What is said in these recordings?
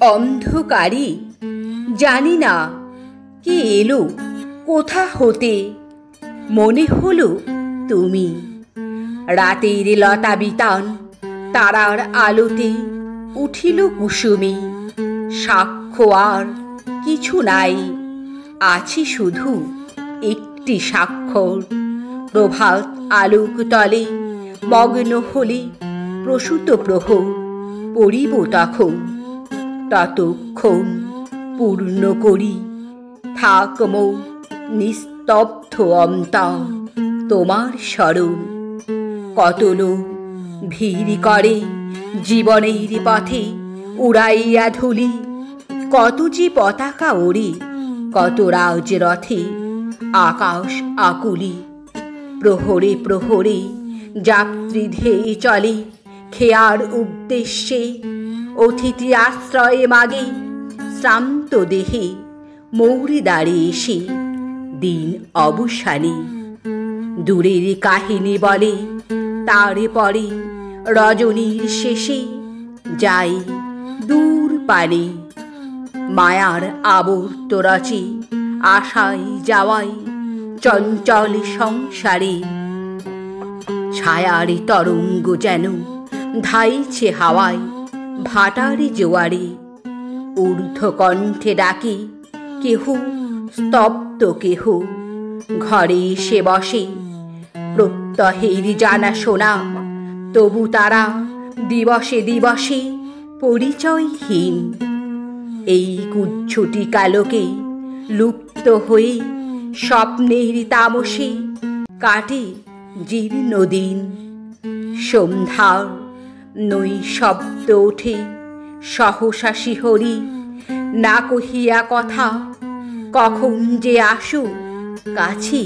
অন্ধকারে জানি না কে এলো কোথা হতে, মনে হলো তুমি। রাতের লতা বিতান তারার আলোতে উঠিল কুসুমে। সাক্ষ্য আর কিছু নাই, আছে শুধু একটি স্বাক্ষর। প্রভাত আলোক তলে মগ্ন হলে প্রসূত প্রহর পড়িব তখন। ততক্ষণ পূর্ণ করি থাক মোর নিস্তব্ধ অন্তর তোমার স্মরণ। কত লোক ভিড় করে জীবনের পথে উড়াইয়া ধুলি, কত যে পতাকা ওড়ে কত রাজ রথে আকাশ আকুলি। প্রহরে প্রহরে যাত্রী ধেয়ে চলে খেয়ার উদ্দেশ্যে, অতিথি আশ্রয়ে মাগে শ্রান্ত দেহে মৌরি দাঁড়িয়ে এসে দিন অবসানে। দূরের কাহিনী বলে তারে পরে রজনীর শেষে যায় দূর পানে। মায়ার আবর্ত রচে আশায় যাওয়ায় চঞ্চল সংসারে। ছায়ার তরঙ্গ যেন ধাইছে হাওয়ায় ভাটার জোয়ারে। ঊর্ধ্ব কণ্ঠে ডাকে কেহ স্তব্ধ কেহ, ঘরে এসে বসে প্রত্যহের জানা শোনা। তবু তারা দিবসে দিবসে পরিচয়হীন। এই কুচ্ছুটি কালোকে লুপ্ত হয়ে স্বপ্নের তামসে কাটে জীর্ণ দিন। সন্ধ্যার নৈশব্দ ওঠে সহসা শিহরি, না কহিয়া কথা কখন যে আসো কাছে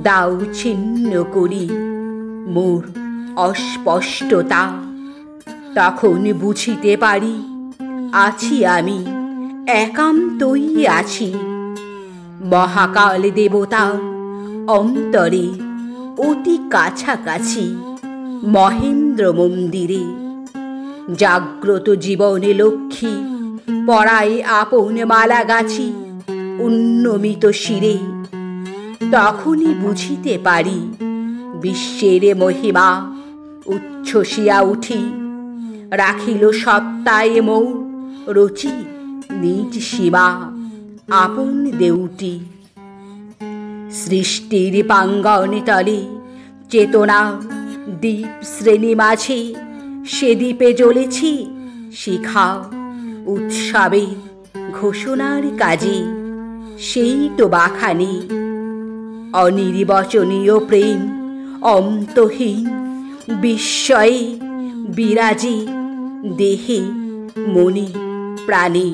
দাও ছিন্ন করি মোর অস্পষ্টতা। তখন বুঝিতে পারি আছি আমি একান্তই আছি মহাকাল দেবতার অন্তরে অতি কাছাকাছি মহেন্দ্র মন্দিরে। জাগ্রত জীবনে লক্ষ্মী পড়ায় আপন মালা গাছি উন্নমিত শিরে। তখনই বুঝিতে পারি বিশ্বের মহিমা উচ্ছ্বসিয়া উঠি। রাখিল সত্তায় মোর রচি নিজ সীমা আপন দেউটি। সৃষ্টির প্রাঙ্গণে তলে চেতনা দ্বীপ শ্রেণী মাঝে, সে দ্বীপে জ্বলেছি শিখা উৎসবে ঘোষণার কাজে। সেই তো বাখানি অনির্বচনীয় প্রেম অন্তহীন বিস্ময়ে বিরাজে দেহে মনে প্রাণে।